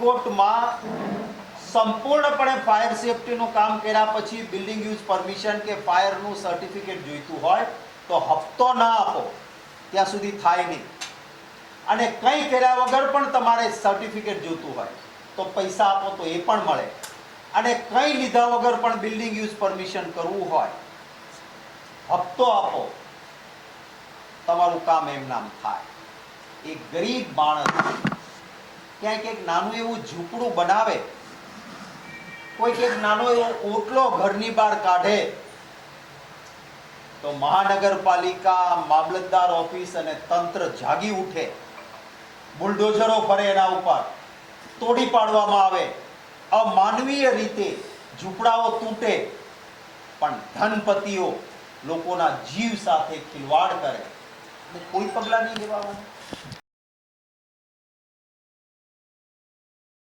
રાજકોટમાં સંપૂર્ણપણે ફાયર સેફટીનું કામ કર્યા પછી બિલ્ડિંગ યુઝ પરમિશન કે ફાયરનું સર્ટિફિકેટ જોઈતું હોય તો હપ્તો ના આપો ત્યાં સુધી થાય નહીં, અને કંઈ કર્યા વગર પણ તમારે સર્ટિફિકેટ જોઈતું હોય તો પૈસા આપો તો એ પણ મળે, અને કંઈ લીધા વગર પણ બિલ્ડિંગ યુઝ પરમિશન કરવું હોય હપ્તો આપો, તમારું કામ એમ નામ થાય. એક ગરીબ માણસ ક્યાંક એક નાનું એવું ઝૂંપડું બનાવે, કોઈક એક નાનો એવો ઓટલો ઘરની બહાર કાઢે તો મહાનગરપાલિકા, મામલતદાર ઓફિસ અને તંત્ર જાગી ઉઠે, બુલડોઝરો ફરે એના ઉપર, તોડી પાડવામાં આવે, અમાનવીય રીતે ઝૂંપડાઓ તૂટે, પણ ધનપતિઓ લોકોના જીવ સાથે ખિલવાડ કરે, કોઈ પગલાં નહીં લેવાના.